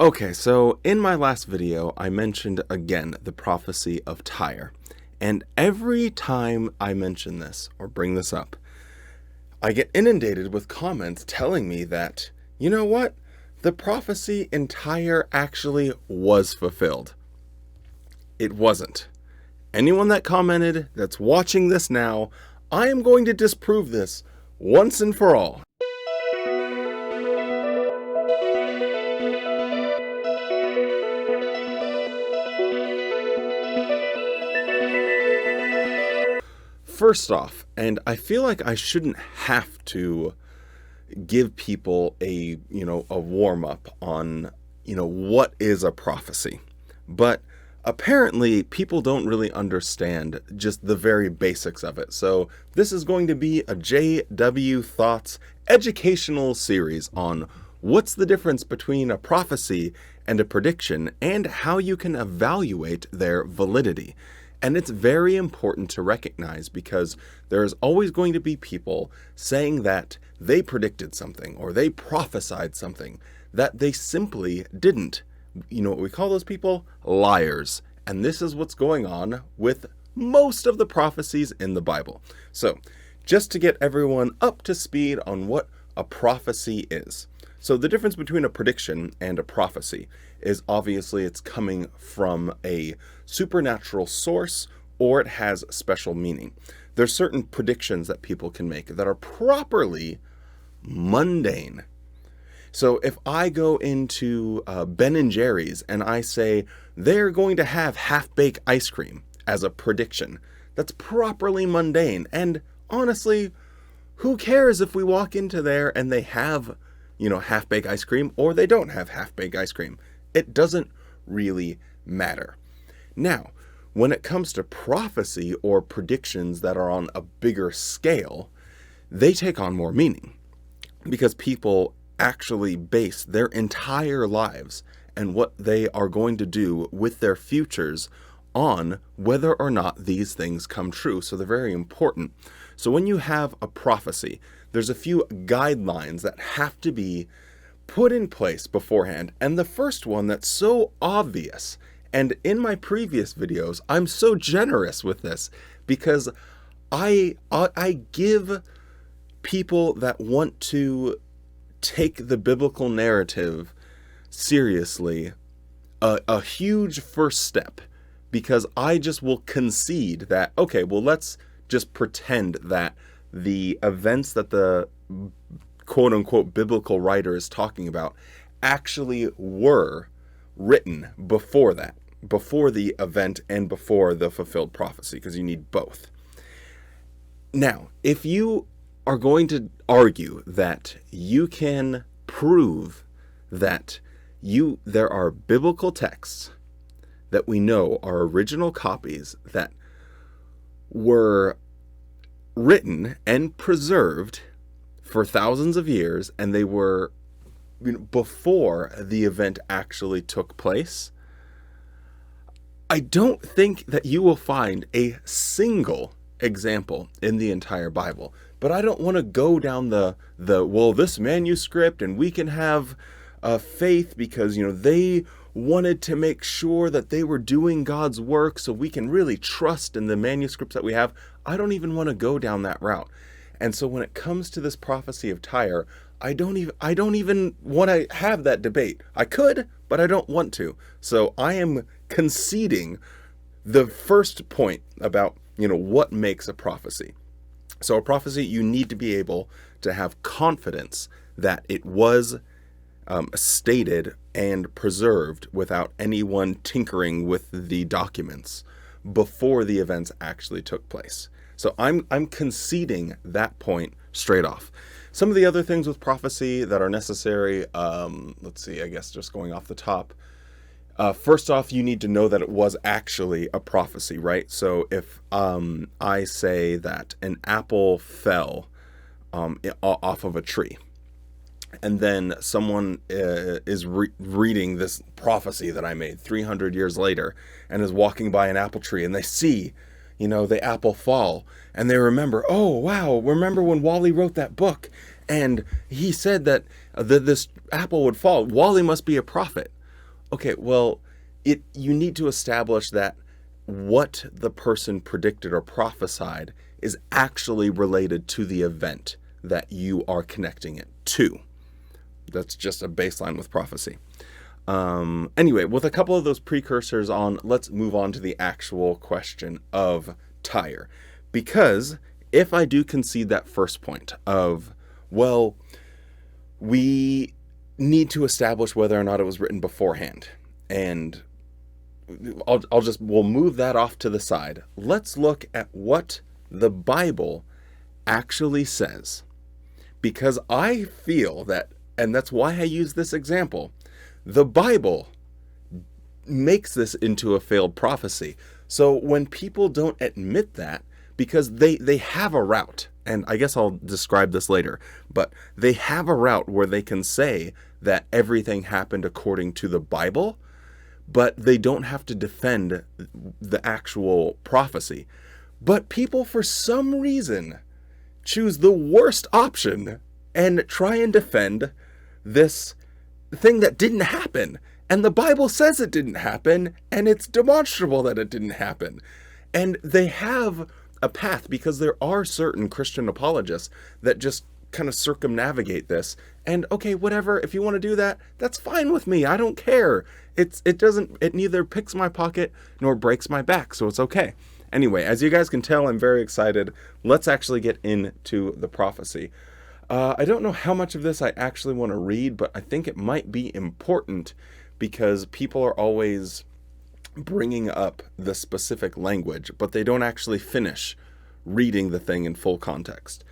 Okay, so in my last video, I mentioned again the prophecy of Tyre. And every time I mention this or bring this up, I get inundated with comments telling me that, you know what? The prophecy in Tyre actually was fulfilled. It wasn't. Anyone that commented that's watching this now, I am going to disprove this once and for all. First off, and I feel like I shouldn't have to give people a warm-up on, what is a prophecy. But apparently people don't really understand just the very basics of it. So this is going to be a JW Thoughts educational series on what's the difference between a prophecy and a prediction and how you can evaluate their validity. And it's very important to recognize because there's always going to be people saying that they predicted something or they prophesied something that they simply didn't. You know what we call those people? Liars. And this is what's going on with most of the prophecies in the Bible. So just to get everyone up to speed on what a prophecy is. So the difference between a prediction and a prophecy is obviously it's coming from a supernatural source or it has special meaning. There's certain predictions that people can make that are properly mundane. So if I go into Ben & Jerry's and I say they're going to have half-baked ice cream as a prediction, that's properly mundane. And honestly, who cares if we walk into there and they have half-baked ice cream or they don't have half-baked ice cream? It doesn't really matter. Now, when it comes to prophecy or predictions that are on a bigger scale, they take on more meaning because people actually base their entire lives and what they are going to do with their futures on whether or not these things come true. So they're very important. So when you have a prophecy, there's a few guidelines that have to be put in place beforehand. And the first one that's so obvious, and in my previous videos, I'm so generous with this because I give people that want to take the biblical narrative seriously a huge first step, because I just will concede that, okay, well, let's just pretend that the events that the quote-unquote biblical writer is talking about actually were written before that, before the event and before the fulfilled prophecy, because you need both. Now, if you are going to argue that you can prove that there are biblical texts that we know are original copies that were written and preserved for thousands of years, and they were before the event actually took place, I don't think that you will find a single example in the entire Bible. But I don't want to go down this manuscript and we can have faith because, they wanted to make sure that they were doing God's work so we can really trust in the manuscripts that we have. I don't even want to go down that route. And so when it comes to this prophecy of Tyre, I don't even want to have that debate. I could, but I don't want to. So I am conceding the first point about, what makes a prophecy. So a prophecy, you need to be able to have confidence that it was stated and preserved without anyone tinkering with the documents before the events actually took place. So I'm conceding that point straight off. Some of the other things with prophecy that are necessary, let's see, I guess just going off the top. First off, you need to know that it was actually a prophecy, right? So if I say that an apple fell off of a tree, and then someone is reading this prophecy that I made 300 years later and is walking by an apple tree and they see, the apple fall, and they remember, oh, wow, remember when Wally wrote that book and he said that this apple would fall. Wally must be a prophet. Okay, well, you need to establish that what the person predicted or prophesied is actually related to the event that you are connecting it to. That's just a baseline with prophecy. Anyway, with a couple of those precursors on, let's move on to the actual question of Tyre. Because if I do concede that first point of, well, we need to establish whether or not it was written beforehand, and we'll move that off to the side. Let's look at what the Bible actually says. Because I feel that, and that's why I use this example, the Bible makes this into a failed prophecy. So when people don't admit that, because they have a route, and I guess I'll describe this later, but they have a route where they can say that everything happened according to the Bible, but they don't have to defend the actual prophecy. But people, for some reason, choose the worst option and try and defend this thing that didn't happen. And the Bible says it didn't happen, and it's demonstrable that it didn't happen. And they have a path, because there are certain Christian apologists that just kind of circumnavigate this. And okay, whatever, if you want to do that, that's fine with me. I don't care. It neither picks my pocket nor breaks my back, so it's okay. Anyway, as you guys can tell, I'm very excited. Let's actually get into the prophecy. I don't know how much of this I actually want to read, but I think it might be important because people are always bringing up the specific language, but they don't actually finish reading the thing in full context.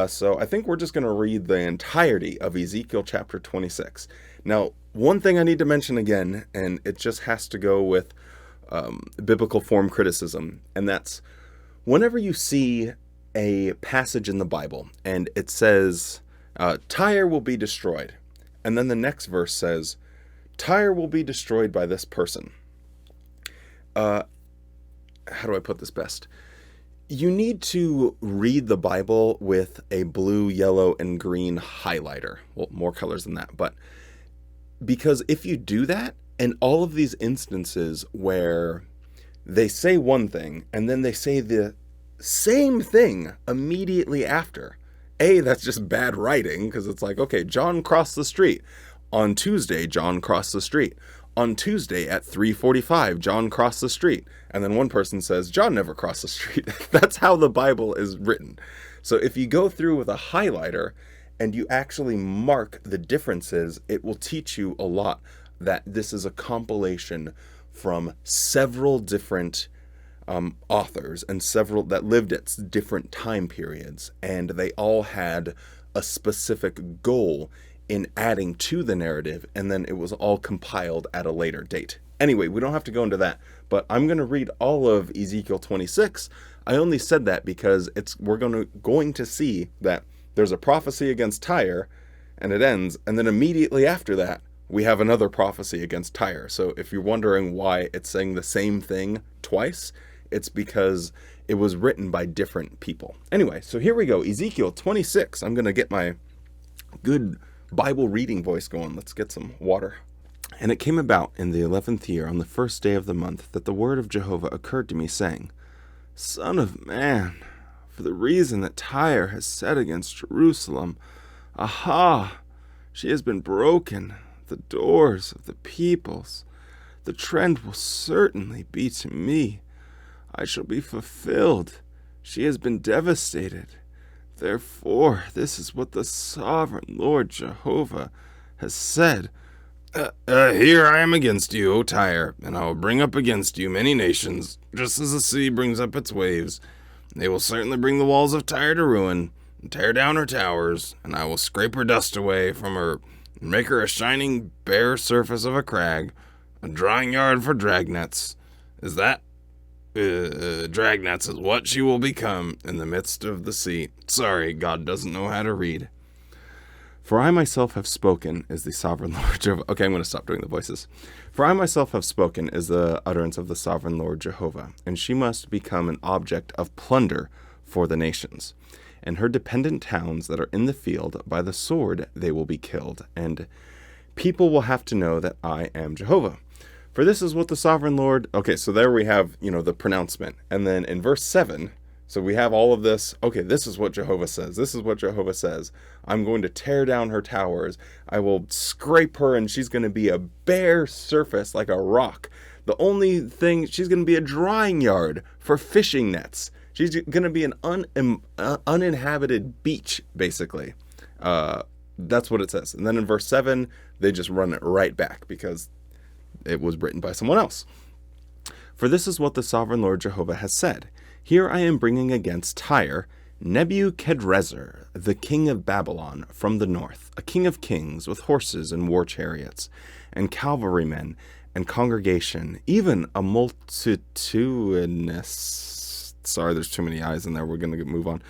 So I think we're just going to read the entirety of Ezekiel chapter 26. Now, one thing I need to mention again, and it just has to go with biblical form criticism, and that's whenever you see a passage in the Bible and it says, Tyre will be destroyed, and then the next verse says, Tyre will be destroyed by this person. How do I put this best? You need to read the Bible with a blue, yellow, and green highlighter. Well, more colors than that, but because if you do that, and all of these instances where they say one thing and then they say the same thing immediately after, that's just bad writing, because it's like, okay, John crossed the street. On Tuesday, John crossed the street. On Tuesday at 3:45, John crossed the street. And then one person says, John never crossed the street. That's how the Bible is written. So if you go through with a highlighter and you actually mark the differences, it will teach you a lot that this is a compilation from several different authors and several that lived at different time periods. And they all had a specific goal in adding to the narrative, and then it was all compiled at a later date. Anyway, we don't have to go into that, but I'm going to read all of Ezekiel 26. I only said that because we're going to see that there's a prophecy against Tyre, and it ends, and then immediately after that, we have another prophecy against Tyre. So if you're wondering why it's saying the same thing twice, it's because it was written by different people. Anyway, so here we go. Ezekiel 26. I'm going to get my good Bible reading voice going. Let's get some water. And it came about in the 11th year, on the first day of the month, that the word of Jehovah occurred to me, saying, Son of man, for the reason that Tyre has said against Jerusalem, Aha, she has been broken, the doors of the peoples. The trend will certainly be to me. I shall be fulfilled. She has been devastated. Therefore, this is what the sovereign Lord Jehovah has said. Here I am against you, O Tyre, and I will bring up against you many nations, just as the sea brings up its waves. They will certainly bring the walls of Tyre to ruin, and tear down her towers, and I will scrape her dust away from her, and make her a shining bare surface of a crag, a drying yard for dragnets. Is that? Dragnets is what she will become in the midst of the sea. Sorry, God doesn't know how to read. For I myself have spoken, is the sovereign Lord Jehovah. Okay, I'm going to stop doing the voices. For I myself have spoken is the utterance of the sovereign Lord Jehovah, and she must become an object of plunder for the nations. And her dependent towns that are in the field, by the sword they will be killed, and people will have to know that I am Jehovah. For this is what the sovereign Lord... Okay, so there we have, the pronouncement. And then in verse 7, so we have all of this. Okay, this is what Jehovah says. This is what Jehovah says. I'm going to tear down her towers. I will scrape her, and she's going to be a bare surface like a rock. The only thing, she's going to be a drying yard for fishing nets. She's going to be an uninhabited beach, basically. That's what it says. And then in verse 7, they just run it right back because it was written by someone else. For this is what the sovereign Lord Jehovah has said. Here I am bringing against Tyre Nebuchadrezzar, the king of Babylon, from the north, a king of kings with horses and war chariots, and cavalrymen and congregation, even a multitudinous... Sorry, there's too many eyes in there. We're going to move on.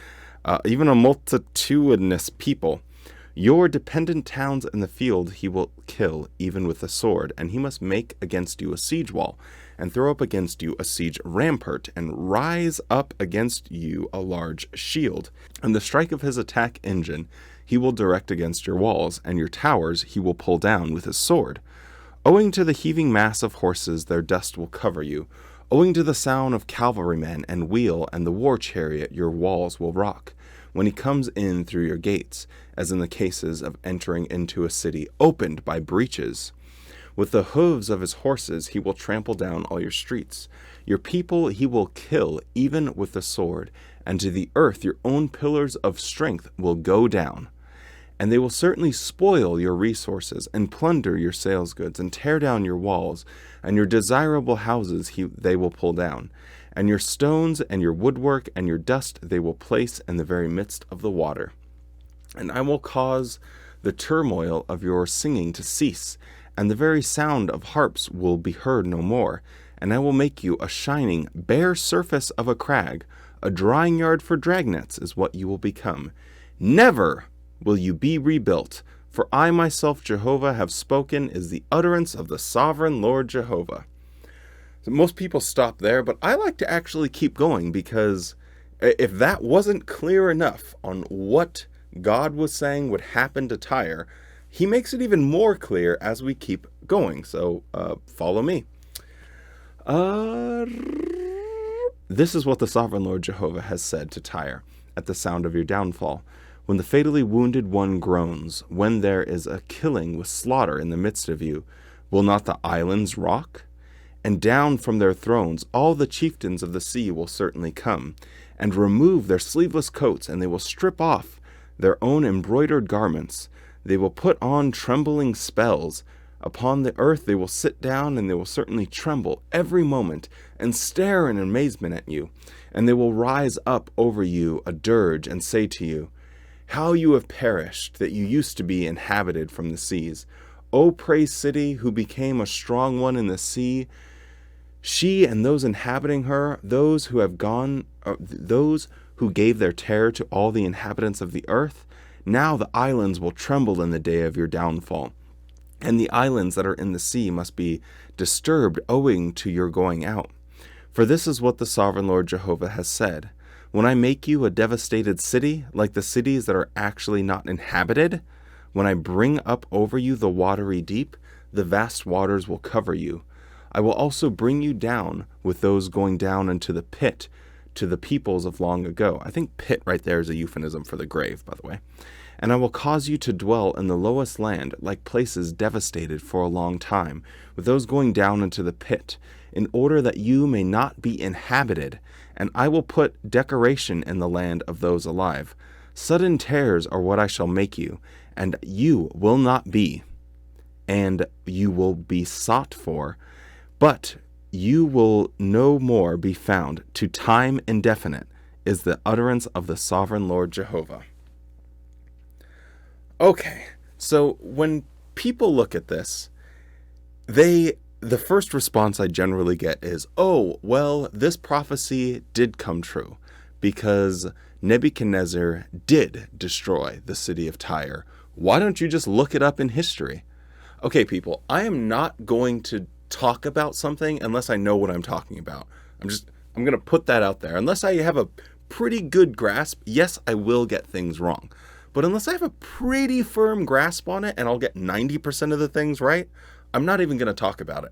Even a multitudinous people. Your dependent towns in the field he will kill, even with the sword, and he must make against you a siege wall, and throw up against you a siege rampart, and rise up against you a large shield. And the strike of his attack engine he will direct against your walls, and your towers he will pull down with his sword. Owing to the heaving mass of horses, their dust will cover you. Owing to the sound of cavalrymen and wheel and the war chariot, your walls will rock. When he comes in through your gates, as in the cases of entering into a city opened by breaches. With the hooves of his horses he will trample down all your streets. Your people he will kill even with the sword, and to the earth your own pillars of strength will go down. And they will certainly spoil your resources, and plunder your sales goods, and tear down your walls, and your desirable houses they will pull down. And your stones and your woodwork and your dust they will place in the very midst of the water. And I will cause the turmoil of your singing to cease, and the very sound of harps will be heard no more. And I will make you a shining, bare surface of a crag. A drying yard for dragnets is what you will become. Never will you be rebuilt, for I myself, Jehovah, have spoken, is the utterance of the sovereign Lord Jehovah. So most people stop there, but I like to actually keep going, because if that wasn't clear enough on what God was saying would happen to Tyre, he makes it even more clear as we keep going. So follow me. This is what the sovereign Lord Jehovah has said to Tyre at the sound of your downfall. When the fatally wounded one groans, when there is a killing with slaughter in the midst of you, will not the islands rock? And down from their thrones all the chieftains of the sea will certainly come, and remove their sleeveless coats, and they will strip off their own embroidered garments. They will put on trembling spells. Upon the earth they will sit down, and they will certainly tremble every moment, and stare in amazement at you. And they will rise up over you a dirge, and say to you, how you have perished, that you used to be inhabited from the seas. O praised city, who became a strong one in the sea, she and those inhabiting her, those who gave their terror to all the inhabitants of the earth. Now the islands will tremble in the day of your downfall, and the islands that are in the sea must be disturbed owing to your going out. For this is what the sovereign Lord Jehovah has said. When I make you a devastated city, like the cities that are actually not inhabited, when I bring up over you the watery deep, the vast waters will cover you. I will also bring you down with those going down into the pit, to the peoples of long ago. I think pit right there is a euphemism for the grave, by the way. And I will cause you to dwell in the lowest land, like places devastated for a long time, with those going down into the pit, in order that you may not be inhabited. And I will put decoration in the land of those alive. Sudden tears are what I shall make you, and you will not be, and you will be sought for, but you will no more be found. To time indefinite is the utterance of the sovereign Lord Jehovah. Okay, so when people look at this, the first response I generally get is, oh, well, this prophecy did come true because Nebuchadnezzar did destroy the city of Tyre. Why don't you just look it up in history? Okay, people, I am not going to talk about something unless I know what I'm talking about. I'm going to put that out there. Unless I have a pretty good grasp, yes, I will get things wrong. but unless I have a pretty firm grasp on it and I'll get 90% of the things right, I'm not even going to talk about it.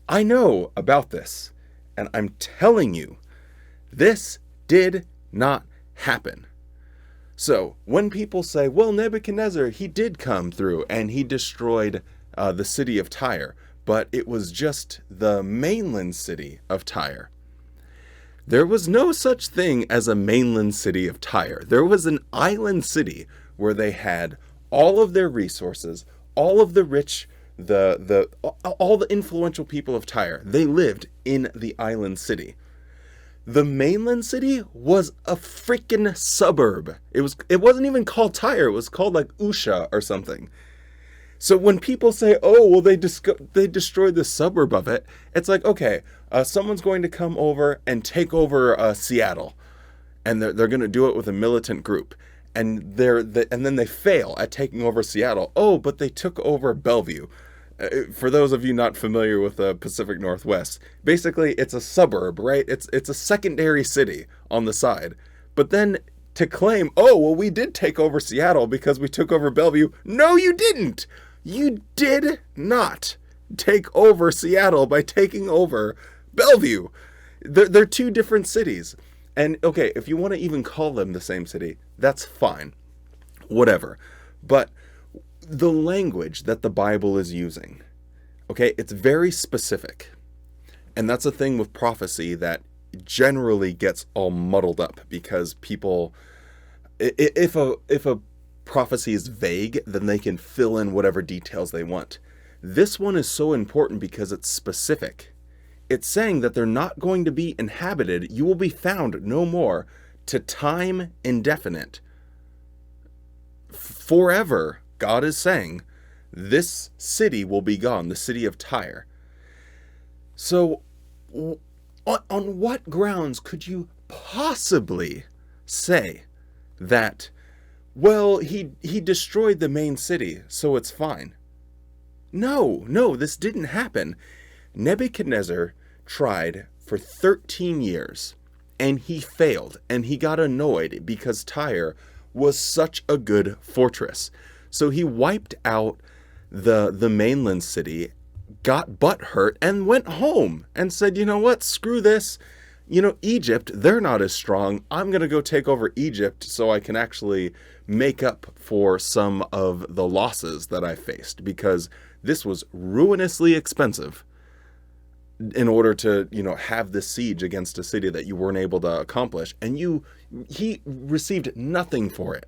I know about this, and I'm telling you, this did not happen. So when people say, well, Nebuchadnezzar, he did come through and he destroyed the city of Tyre, but it was just the mainland city of Tyre. There was no such thing as a mainland city of Tyre. There was an island city where they had all of their resources, all of the rich, all the influential people of Tyre. They lived in the island city. The mainland city was a freaking suburb. It wasn't even called Tyre. It was called like Usha or something. So when people say, oh, well, they destroyed the suburb of it, it's like, okay, someone's going to come over and take over Seattle, and they're going to do it with a militant group, and then they fail at taking over Seattle. Oh, but they took over Bellevue. For those of you not familiar with the Pacific Northwest, basically it's a suburb, right? It's a secondary city on the side. But then to claim, oh, well, we did take over Seattle because we took over Bellevue. No, you didn't. You did not take over Seattle by taking over Bellevue. They're two different cities. And okay, if you want to even call them the same city, that's fine. Whatever. But the language that the Bible is using, okay, it's very specific. And that's a thing with prophecy that generally gets all muddled up because people, if a prophecy is vague, then they can fill in whatever details they want. This one is so important because it's specific. It's saying that they're not going to be inhabited. You will be found no more to time indefinite. Forever, God is saying, this city will be gone, the city of Tyre. So, on what grounds could you possibly say that, well, he destroyed the main city, so it's fine? No, this didn't happen. Nebuchadnezzar tried for 13 years, and he failed, and he got annoyed because Tyre was such a good fortress. So he wiped out the mainland city, got butthurt, and went home and said, you know what, screw this. Egypt, they're not as strong. I'm going to go take over Egypt so I can actually make up for some of the losses that I faced, because this was ruinously expensive in order to, have this siege against a city that you weren't able to accomplish. And he received nothing for it.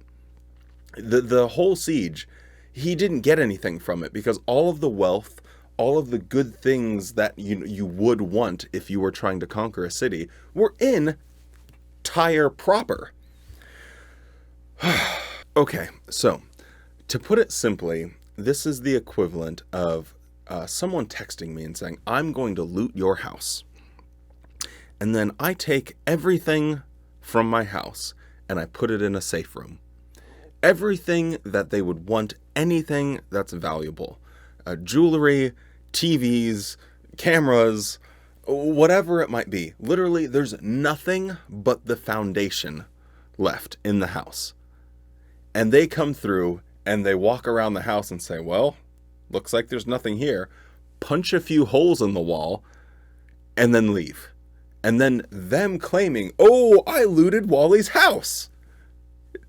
The whole siege, he didn't get anything from it because all of the wealth, all of the good things that you would want if you were trying to conquer a city were in Tyre proper. Okay, so to put it simply, this is the equivalent of someone texting me and saying, I'm going to loot your house. And then I take everything from my house and I put it in a safe room. Everything that they would want, anything that's valuable, jewelry, TVs, cameras, whatever it might be. Literally, there's nothing but the foundation left in the house. And they come through and they walk around the house and say, well, looks like there's nothing here. Punch a few holes in the wall and then leave. And then them claiming, oh, I looted Wally's house.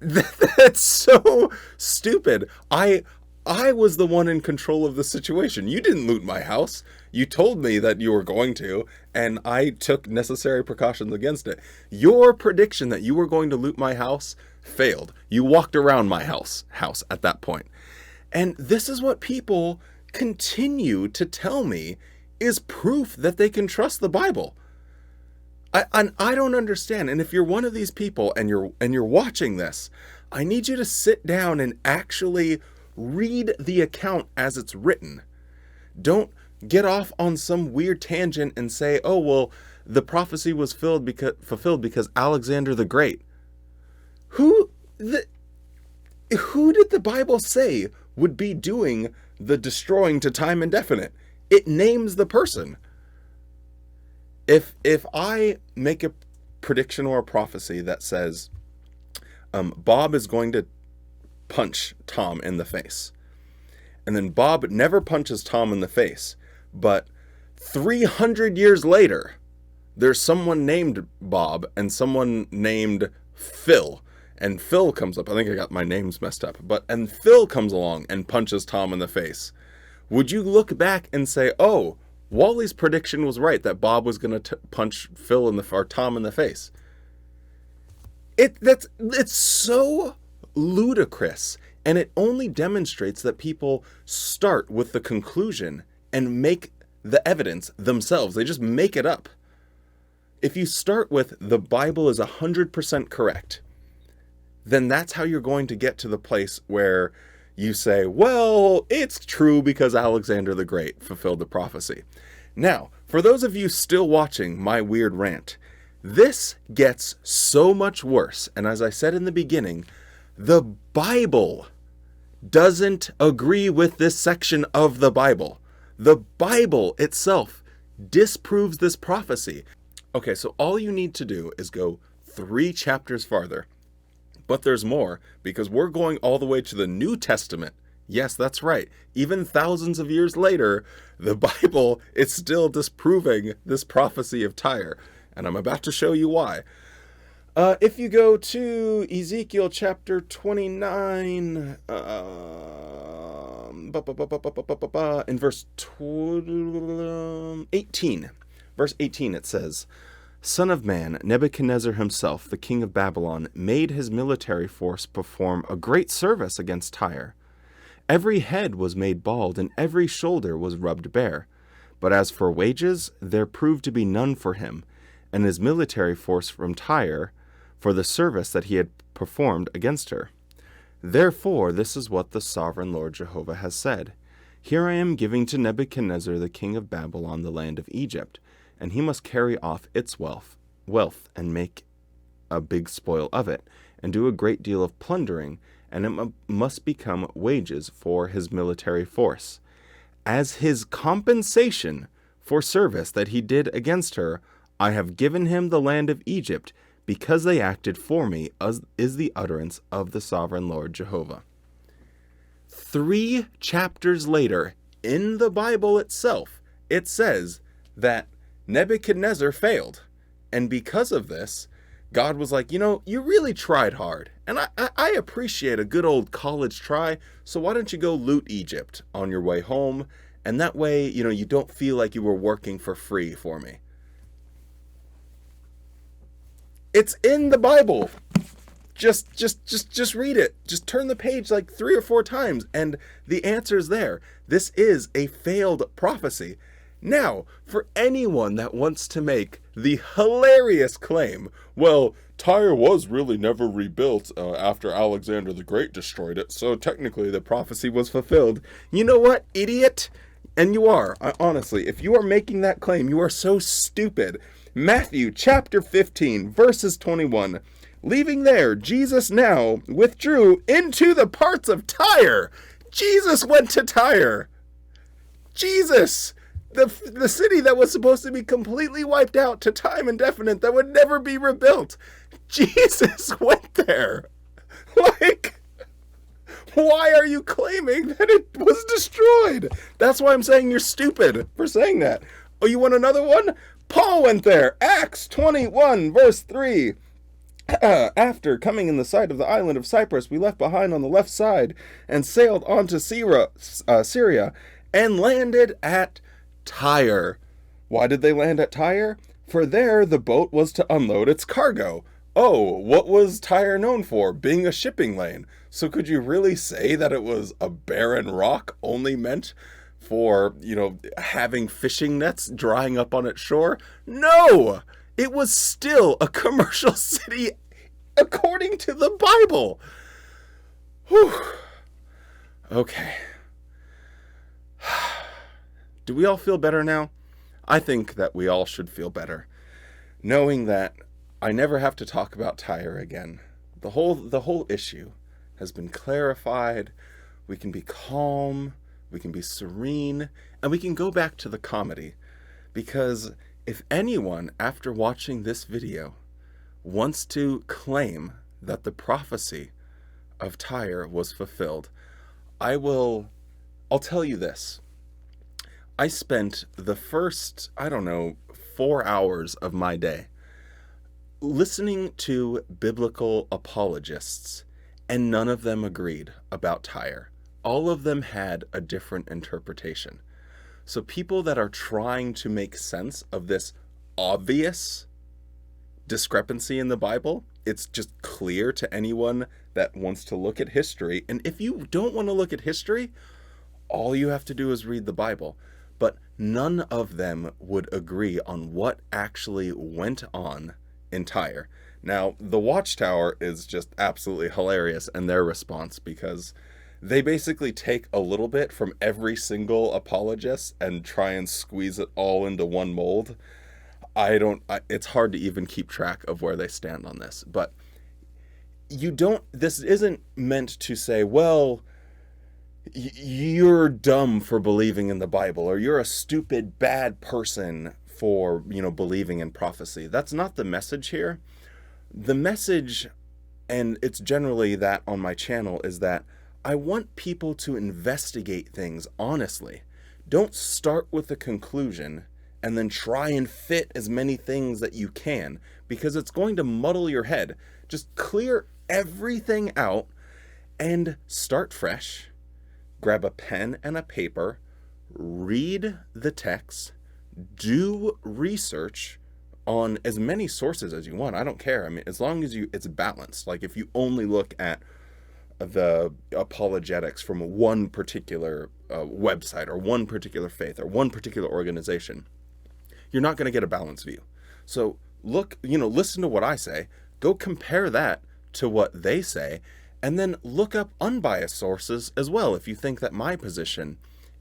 That's so stupid. I was the one in control of the situation. You didn't loot my house. You told me that you were going to, and I took necessary precautions against it. Your prediction that you were going to loot my house failed. You walked around my house at that point. And this is what people continue to tell me is proof that they can trust the Bible. I don't understand. And if you're one of these people and you're watching this, I need you to sit down and actually read the account as it's written. Don't get off on some weird tangent and say, oh, well, the prophecy was fulfilled because Alexander the Great. Who did the Bible say would be doing the destroying to time indefinite? It names the person. If I make a prediction or a prophecy that says Bob is going to punch Tom in the face. And then Bob never punches Tom in the face. But 300 years later, there's someone named Bob and someone named Phil. And Phil comes up. I think I got my names messed up. And Phil comes along and punches Tom in the face. Would you look back and say, oh, Wally's prediction was right, that Bob was going to punch Phil or Tom in the face? It's so ludicrous, and it only demonstrates that people start with the conclusion and make the evidence themselves. They just make it up. If you start with the Bible is 100% correct, then that's how you're going to get to the place where you say, well, it's true because Alexander the Great fulfilled the prophecy. Now, for those of you still watching my weird rant, this gets so much worse. And as I said in the beginning, the Bible doesn't agree with this section of the Bible. The Bible itself disproves this prophecy. Okay, so all you need to do is go 3 chapters farther. But there's more, because we're going all the way to the New Testament. Yes, that's right. Even thousands of years later, the Bible is still disproving this prophecy of Tyre. And I'm about to show you why. If you go to Ezekiel chapter 29, in verse 18, it says, Son of man, Nebuchadnezzar himself, the king of Babylon, made his military force perform a great service against Tyre. Every head was made bald, and every shoulder was rubbed bare. But as for wages, there proved to be none for him, and his military force from Tyre, for the service that he had performed against her. Therefore, this is what the sovereign Lord Jehovah has said. Here I am giving to Nebuchadnezzar the king of Babylon the land of Egypt, and he must carry off its wealth, and make a big spoil of it, and do a great deal of plundering, and it must become wages for his military force. As his compensation for service that he did against her, I have given him the land of Egypt, because they acted for me, as is the utterance of the sovereign Lord Jehovah. 3 chapters later, in the Bible itself, it says that Nebuchadnezzar failed. And because of this, God was like, you really tried hard. And I appreciate a good old college try. So why don't you go loot Egypt on your way home? And that way, you don't feel like you were working for free for me. It's in the Bible. Just read it. Just turn the page like 3 or 4 times. And the answer's there. This is a failed prophecy. Now, for anyone that wants to make the hilarious claim, well, Tyre was really never rebuilt after Alexander the Great destroyed it, so technically the prophecy was fulfilled. You know what, idiot? And you are. Honestly, if you are making that claim, you are so stupid. Matthew chapter 15, verses 21. Leaving there, Jesus now withdrew into the parts of Tyre. Jesus went to Tyre. Jesus! The city that was supposed to be completely wiped out to time indefinite, that would never be rebuilt. Jesus went there. Why are you claiming that it was destroyed? That's why I'm saying you're stupid for saying that. Oh, you want another one? Paul went there. Acts 21, verse 3. After coming in the sight of the island of Cyprus, we left behind on the left side and sailed on to Syria and landed at Tyre. Why did they land at Tyre? For there the boat was to unload its cargo. Oh, what was Tyre known for? Being a shipping lane. So could you really say that it was a barren rock only meant for, having fishing nets drying up on its shore? No! It was still a commercial city according to the Bible. Whew. Okay. Do we all feel better now? I think that we all should feel better, knowing that I never have to talk about Tyre again. The whole issue has been clarified. We can be calm, we can be serene, and we can go back to the comedy. Because if anyone, after watching this video, wants to claim that the prophecy of Tyre was fulfilled. I'll tell you this. I spent the first, 4 hours of my day listening to biblical apologists, and none of them agreed about Tyre. All of them had a different interpretation. So people that are trying to make sense of this obvious discrepancy in the Bible, it's just clear to anyone that wants to look at history. And if you don't want to look at history, all you have to do is read the Bible. But none of them would agree on what actually went on in Tyre. Now, the watchtower is just absolutely hilarious in their response, because they basically take a little bit from every single apologist and try and squeeze it all into one mold. It's hard to even keep track of where they stand on this. But this isn't meant to say, well, you're dumb for believing in the Bible, or you're a stupid, bad person for, believing in prophecy. That's not the message here. The message, and it's generally that on my channel, is that I want people to investigate things honestly. Don't start with a conclusion and then try and fit as many things that you can, because it's going to muddle your head. Just clear everything out and start fresh. Grab a pen and a paper, read the text, do research on as many sources as you want. I don't care. I mean, as long as it's balanced. Like, if you only look at the apologetics from one particular website or one particular faith or one particular organization, you're not going to get a balanced view. So listen to what I say, go compare that to what they say, and then look up unbiased sources as well. If you think that my position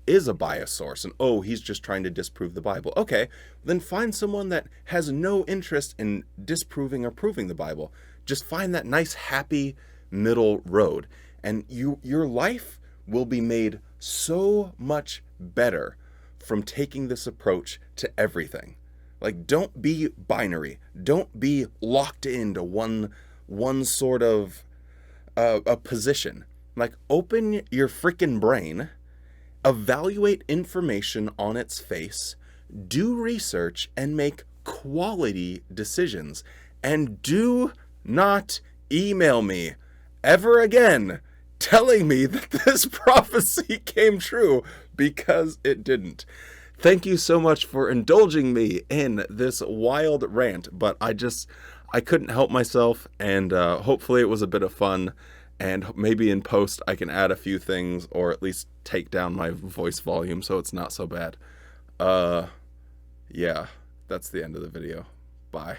is a biased source and, he's just trying to disprove the Bible, okay, then find someone that has no interest in disproving or proving the Bible. Just find that nice, happy middle road, and your life will be made so much better from taking this approach to everything. Like, don't be binary. Don't be locked into one sort of a position. Like, open your freaking brain, evaluate information on its face, do research, and make quality decisions. And do not email me ever again telling me that this prophecy came true, because it didn't. Thank you so much for indulging me in this wild rant, but I couldn't help myself, and hopefully it was a bit of fun, and maybe in post I can add a few things, or at least take down my voice volume so it's not so bad. Yeah, that's the end of the video. Bye.